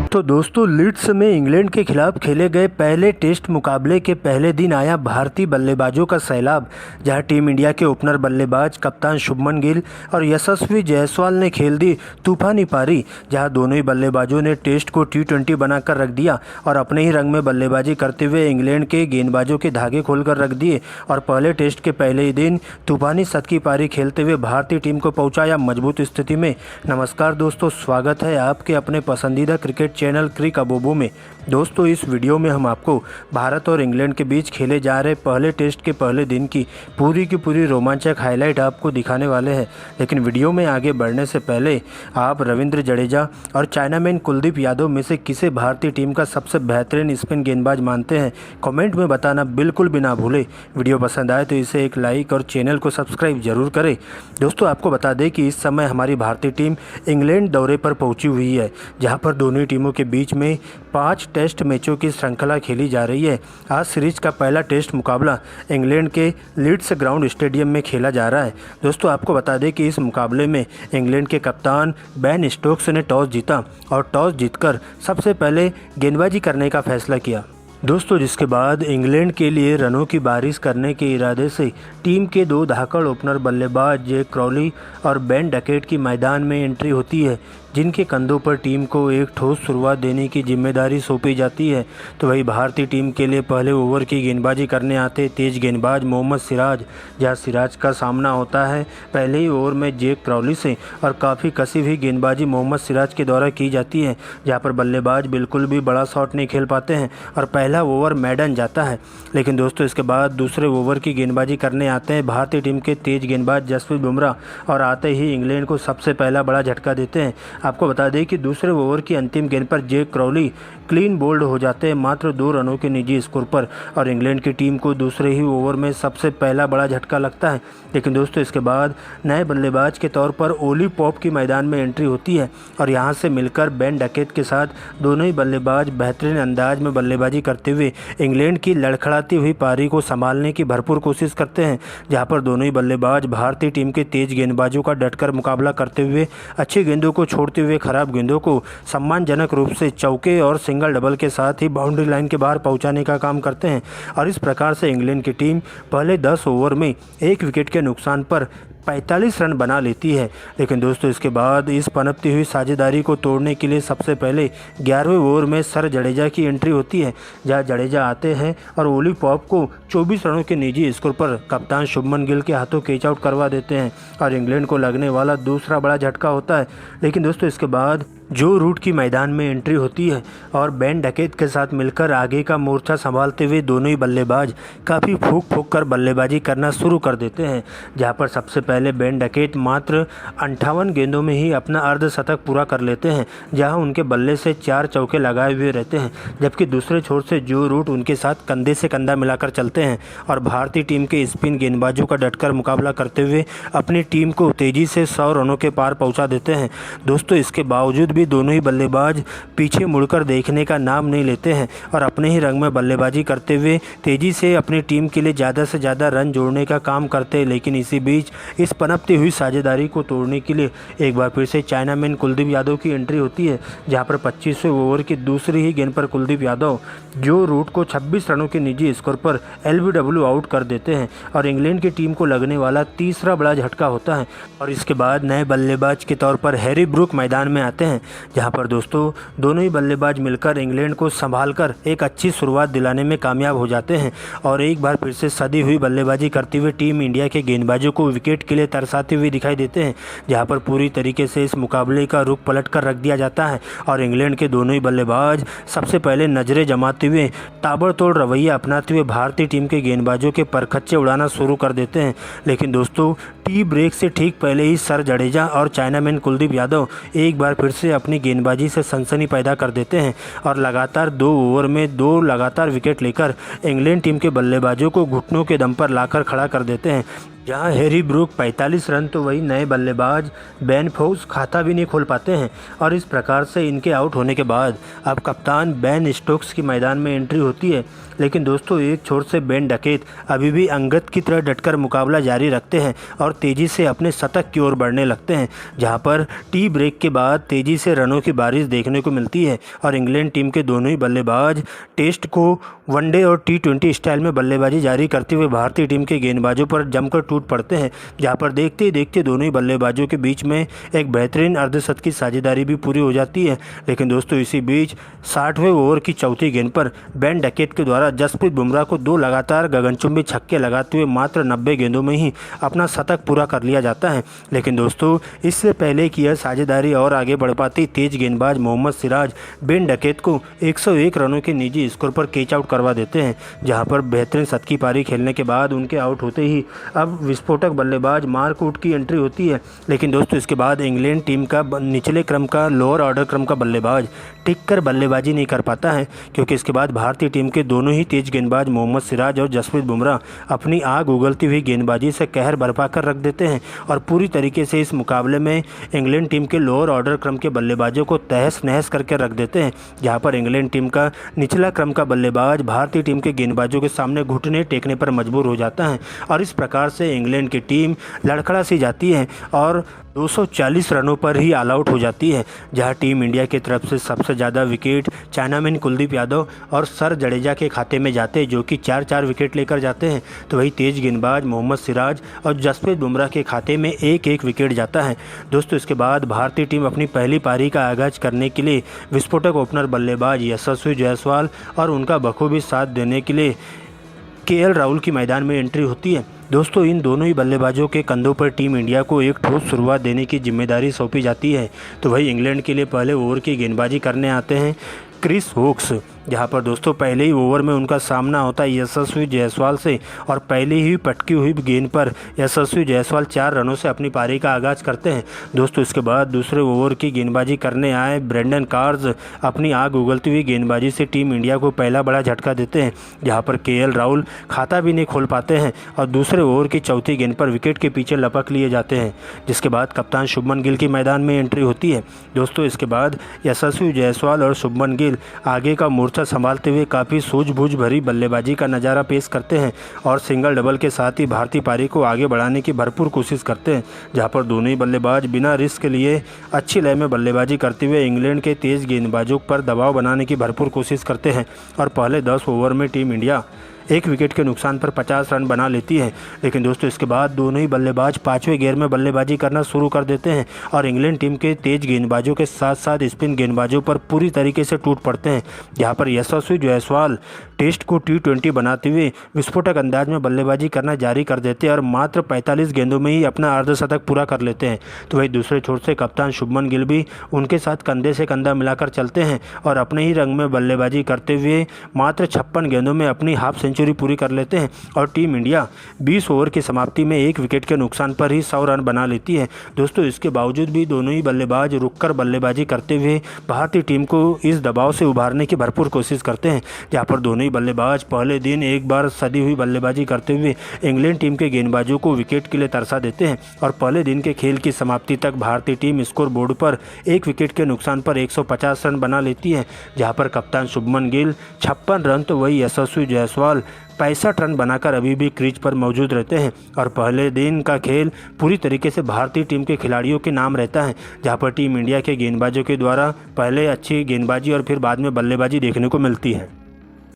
तो दोस्तों लीड्स में इंग्लैंड के खिलाफ खेले गए पहले टेस्ट मुकाबले के पहले दिन आया भारतीय बल्लेबाजों का सैलाब, जहां टीम इंडिया के ओपनर बल्लेबाज कप्तान शुभमन गिल और यशस्वी जायसवाल ने खेल दी तूफानी पारी। जहां दोनों ही बल्लेबाजों ने टेस्ट को T20 बनाकर रख दिया और अपने ही रंग में बल्लेबाजी करते हुए इंग्लैंड के गेंदबाजों के धागे खोलकर रख दिए और पहले टेस्ट के पहले ही दिन तूफानी शतकीय पारी खेलते हुए भारतीय टीम को पहुंचाया मजबूत स्थिति में। नमस्कार दोस्तों, स्वागत है आपके अपने पसंदीदा क्रिकेट चैनल क्रिक अबोबो में। दोस्तों इस वीडियो में हम आपको भारत और इंग्लैंड के बीच खेले जा रहे पहले टेस्ट के पहले दिन की पूरी रोमांचक हाईलाइट आपको दिखाने वाले हैं। लेकिन वीडियो में आगे बढ़ने से पहले आप रविंद्र जडेजा और चाइनामैन कुलदीप यादव में से किसे भारतीय टीम का सबसे बेहतरीन स्पिन गेंदबाज मानते हैं, कमेंट में बताना बिल्कुल भी ना भूलें। वीडियो पसंद आए तो इसे एक लाइक और चैनल को सब्सक्राइब जरूर करें। दोस्तों आपको बता दें कि इस समय हमारी भारतीय टीम इंग्लैंड दौरे पर पहुंची हुई है, जहां पर दोनों ही टीमों के बीच में 5 टेस्ट मैचों की श्रृंखला खेली जा रही है। आज सीरीज का पहला टेस्ट मुकाबला इंग्लैंड के लीड्स ग्राउंड स्टेडियम में खेला जा रहा है। दोस्तों आपको बता दें कि इस मुकाबले में इंग्लैंड के कप्तान बेन स्टोक्स ने टॉस जीता और टॉस जीतकर सबसे पहले गेंदबाजी करने का फैसला किया। दोस्तों जिसके बाद इंग्लैंड के लिए रनों की बारिश करने के इरादे से टीम के 2 धाकड़ ओपनर बल्लेबाज जैक क्रॉली और बेन डकेट की मैदान में एंट्री होती है, जिनके कंधों पर टीम को एक ठोस शुरुआत देने की जिम्मेदारी सौंपी जाती है। तो वही भारतीय टीम के लिए पहले ओवर की गेंदबाजी करने आते तेज गेंदबाज मोहम्मद सिराज, जहां सिराज का सामना होता है पहले ही ओवर में जैक क्रॉली से और काफ़ी कसी हुई गेंदबाजी मोहम्मद सिराज के द्वारा की जाती है, जहां पर बल्लेबाज बिल्कुल भी बड़ा शॉट नहीं खेल पाते हैं और पहला ओवर मैडन जाता है। लेकिन दोस्तों इसके बाद दूसरे ओवर की गेंदबाजी करने आते हैं भारतीय टीम के तेज गेंदबाज जसप्रीत बुमराह और आते ही इंग्लैंड को सबसे पहला बड़ा झटका देते हैं। आपको बता दें कि दूसरे ओवर की अंतिम गेंद पर जैक क्रॉली क्लीन बोल्ड हो जाते हैं मात्र 2 रनों के निजी स्कोर पर और इंग्लैंड की टीम को दूसरे ही ओवर में सबसे पहला बड़ा झटका लगता है। लेकिन दोस्तों इसके बाद नए बल्लेबाज के तौर पर ओली पॉप की मैदान में एंट्री होती है और यहां से मिलकर बेन डकेट के साथ दोनों ही बल्लेबाज बेहतरीन अंदाज में बल्लेबाजी करते हुए इंग्लैंड की लड़खड़ाती हुई पारी को संभालने की भरपूर कोशिश करते हैं, जहां पर दोनों ही बल्लेबाज भारतीय टीम के तेज गेंदबाजों का डटकर मुकाबला करते हुए अच्छी गेंदों को छोड़ते हुए खराब गेंदों को सम्मानजनक रूप से चौके और सिंगल डबल के साथ ही बाउंड्री लाइन के बाहर पहुंचाने का काम करते हैं। और इस प्रकार से इंग्लैंड की टीम पहले 10 ओवर में 1 विकेट के नुकसान पर 45 रन बना लेती है। लेकिन दोस्तों इसके बाद इस पनपती हुई साझेदारी को तोड़ने के लिए सबसे पहले 11वें ओवर में सर जडेजा की एंट्री होती है, जहां जडेजा आते हैं और ओली पॉप को 24 रनों के निजी स्कोर पर कप्तान शुभमन गिल के हाथों कैच आउट करवा देते हैं और इंग्लैंड को लगने वाला दूसरा बड़ा झटका होता है। लेकिन दोस्तों इसके बाद जो रूट की मैदान में एंट्री होती है और बेन डकेट के साथ मिलकर आगे का मोर्चा संभालते हुए दोनों ही बल्लेबाज काफ़ी फूंक कर बल्लेबाजी करना शुरू कर देते हैं, जहां पर सबसे पहले बेन डकेट मात्र 58 गेंदों में ही अपना अर्धशतक पूरा कर लेते हैं, जहां उनके बल्ले से 4 चौके लगाए हुए रहते हैं, जबकि दूसरे छोर से जो रूट उनके साथ कंधे से कंधा मिलाकर चलते हैं और भारतीय टीम के स्पिन गेंदबाजों का डटकर मुकाबला करते हुए अपनी टीम को तेज़ी से 100 रनों के पार पहुँचा देते हैं। दोस्तों इसके बावजूद भी दोनों ही बल्लेबाज पीछे मुड़कर देखने का नाम नहीं लेते हैं और अपने ही रंग में बल्लेबाजी करते हुए तेजी से अपनी टीम के लिए ज़्यादा से ज़्यादा रन जोड़ने का काम करते हैं। लेकिन इसी बीच इस पनपती हुई साझेदारी को तोड़ने के लिए एक बार फिर से चाइनामैन कुलदीप यादव की एंट्री होती है, जहां पर 25वें ओवर की दूसरी ही गेंद पर कुलदीप यादव जो रूट को 26 रनों के निजी स्कोर पर LBW आउट कर देते हैं और इंग्लैंड की टीम को लगने वाला तीसरा बड़ा झटका होता है। और इसके बाद नए बल्लेबाज के तौर पर हैरी ब्रूक मैदान में आते हैं, जहां पर दोस्तों दोनों ही बल्लेबाज मिलकर इंग्लैंड को संभालकर एक अच्छी शुरुआत दिलाने में कामयाब हो जाते हैं और एक बार फिर से सदी हुई बल्लेबाजी करते हुए टीम इंडिया के गेंदबाजों को विकेट के लिए तरसाते हुए दिखाई देते हैं, जहां पर पूरी तरीके से इस मुकाबले का रुख पलट कर रख दिया जाता है और इंग्लैंड के दोनों ही बल्लेबाज सबसे पहले नजरें जमाते हुए ताबड़तोड़ रवैया अपनाते हुए भारतीय टीम के गेंदबाजों के परखच्चे उड़ाना शुरू कर देते हैं। लेकिन दोस्तों टी ब्रेक से ठीक पहले ही सर जडेजा और चाइनामैन कुलदीप यादव एक बार फिर से अपनी गेंदबाजी से सनसनी पैदा कर देते हैं और लगातार 2 ओवर में 2 लगातार विकेट लेकर इंग्लैंड टीम के बल्लेबाजों को घुटनों के दम पर लाकर खड़ा कर देते हैं। जहां हैरी ब्रूक 45 रन तो वही नए बल्लेबाज बेन फोक्स खाता भी नहीं खोल पाते हैं और इस प्रकार से इनके आउट होने के बाद अब कप्तान बेन स्टोक्स की मैदान में एंट्री होती है। लेकिन दोस्तों एक छोर से बेन डकेत अभी भी अंगद की तरह डटकर मुकाबला जारी रखते हैं और तेज़ी से अपने शतक की ओर बढ़ने लगते हैं, जहां पर टी ब्रेक के बाद तेज़ी से रनों की बारिश देखने को मिलती है और इंग्लैंड टीम के दोनों ही बल्लेबाज टेस्ट को वनडे और T20 स्टाइल में बल्लेबाजी जारी करते हुए भारतीय टीम के गेंदबाजों पर जमकर टूट पड़ते हैं, जहां पर देखते ही देखते दोनों ही बल्लेबाजों के बीच में एक बेहतरीन अर्धशतकी साझेदारी भी पूरी हो जाती है। लेकिन दोस्तों इसी बीच 60वें ओवर की चौथी गेंद पर बेन डकेट के द्वारा जसप्रीत बुमराह को 2 लगातार गगनचुंबी छक्के लगाते हुए मात्र 90 गेंदों में ही अपना शतक पूरा कर लिया जाता है। लेकिन दोस्तों इससे पहले कि यह साझेदारी और आगे बढ़ पाती, तेज गेंदबाज मोहम्मद सिराज बेन डकेट को 101 रनों के निजी स्कोर पर कैच आउट करवा देते हैं, जहां पर बेहतरीन शतकी पारी खेलने के बाद उनके आउट होते ही अब विस्फोटक बल्लेबाज मार्क वुड की एंट्री होती है। लेकिन दोस्तों इसके बाद इंग्लैंड टीम का निचले क्रम का लोअर ऑर्डर क्रम का बल्लेबाज टिक कर बल्लेबाजी नहीं कर पाता है, क्योंकि इसके बाद भारतीय टीम के दोनों ही तेज गेंदबाज मोहम्मद सिराज और जसप्रीत बुमराह अपनी आग उगलती हुई गेंदबाजी से कहर बरपा कर रख देते हैं और पूरी तरीके से इस मुकाबले में इंग्लैंड टीम के लोअर ऑर्डर क्रम के बल्लेबाजों को तहस नहस करके रख देते हैं, जहां पर इंग्लैंड टीम का निचला क्रम का बल्लेबाज भारतीय टीम के गेंदबाजों के सामने घुटने टेकने पर मजबूर हो जाता है और इस प्रकार से इंग्लैंड की टीम लड़खड़ा सी जाती है और 240 रनों पर ही ऑल आउट हो जाती है। जहां टीम इंडिया की तरफ से सबसे ज़्यादा विकेट चाइनामैन कुलदीप यादव और सर जडेजा के खाते में जाते हैं, जो कि 4-4 विकेट लेकर जाते हैं, तो वही तेज गेंदबाज मोहम्मद सिराज और जसप्रीत बुमराह के खाते में 1-1 विकेट जाता है। दोस्तों इसके बाद भारतीय टीम अपनी पहली पारी का आगाज़ करने के लिए विस्फोटक ओपनर बल्लेबाज यशस्वी जायसवाल और उनका बखूबी साथ देने के लिए KL राहुल की मैदान में एंट्री होती है। दोस्तों इन दोनों ही बल्लेबाजों के कंधों पर टीम इंडिया को एक ठोस शुरुआत देने की जिम्मेदारी सौंपी जाती है। तो वही इंग्लैंड के लिए पहले ओवर की गेंदबाजी करने आते हैं क्रिस वोक्स, जहां पर दोस्तों पहले ही ओवर में उनका सामना होता है यशस्वी जायसवाल से और पहले ही पटकी हुई गेंद पर यशस्वी जायसवाल 4 रनों से अपनी पारी का आगाज़ करते हैं। दोस्तों इसके बाद दूसरे ओवर की गेंदबाजी करने आए ब्रेंडन कार्स अपनी आग उगलती हुई गेंदबाजी से टीम इंडिया को पहला बड़ा झटका देते हैं, जहां पर KL राहुल खाता भी नहीं खोल पाते हैं और दूसरे ओवर की चौथी गेंद पर विकेट के पीछे लपक लिए जाते हैं, जिसके बाद कप्तान शुभमन गिल की मैदान में एंट्री होती है। दोस्तों इसके बाद यशस्वी जायसवाल और शुभमन गिल आगे का मोर्चा संभालते हुए काफ़ी सूझबूझ भरी बल्लेबाजी का नज़ारा पेश करते हैं और सिंगल डबल के साथ ही भारतीय पारी को आगे बढ़ाने की भरपूर कोशिश करते हैं, जहां पर दोनों ही बल्लेबाज बिना रिस्क के लिए अच्छी लय में बल्लेबाजी करते हुए इंग्लैंड के तेज़ गेंदबाजों पर दबाव बनाने की भरपूर कोशिश करते हैं और पहले 10 ओवर में टीम इंडिया 1 विकेट के नुकसान पर 50 रन बना लेती है। लेकिन दोस्तों इसके बाद दोनों ही बल्लेबाज 5वें गेयर में बल्लेबाजी करना शुरू कर देते हैं और इंग्लैंड टीम के तेज गेंदबाजों के साथ साथ स्पिन गेंदबाजों पर पूरी तरीके से टूट पड़ते हैं, जहां पर यशस्वी जायसवाल टेस्ट को T20 बनाते हुए विस्फोटक अंदाज में बल्लेबाजी करना जारी कर देते हैं और मात्र 45 गेंदों में ही अपना अर्धशतक पूरा कर लेते हैं। तो वही दूसरे छोर से कप्तान शुभमन गिल भी उनके साथ कंधे से कंधा मिलाकर चलते हैं और अपने ही रंग में बल्लेबाजी करते हुए मात्र 56 गेंदों में अपनी हाफ सेंचुरी पूरी कर लेते हैं और टीम इंडिया 20 ओवर की समाप्ति में 1 विकेट के नुकसान पर ही 100 रन बना लेती है। दोस्तों इसके बावजूद भी दोनों ही बल्लेबाज रुककर बल्लेबाजी करते हुए भारतीय टीम को इस दबाव से उभारने की भरपूर कोशिश करते हैं, जहां पर दोनों ही बल्लेबाज पहले दिन एक बार सदी हुई बल्लेबाजी करते हुए इंग्लैंड टीम के गेंदबाजों को विकेट के लिए तरसा देते हैं और पहले दिन के खेल की समाप्ति तक भारतीय टीम स्कोर बोर्ड पर 1 विकेट के नुकसान पर 150 रन बना लेती है, जहां पर कप्तान शुभमन गिल 56 रन तो वही यशस्वी जायसवाल 65 रन बनाकर अभी भी क्रीज पर मौजूद रहते हैं और पहले दिन का खेल पूरी तरीके से भारतीय टीम के खिलाड़ियों के नाम रहता है, जहां पर टीम इंडिया के गेंदबाजों के द्वारा पहले अच्छी गेंदबाजी और फिर बाद में बल्लेबाजी देखने को मिलती है।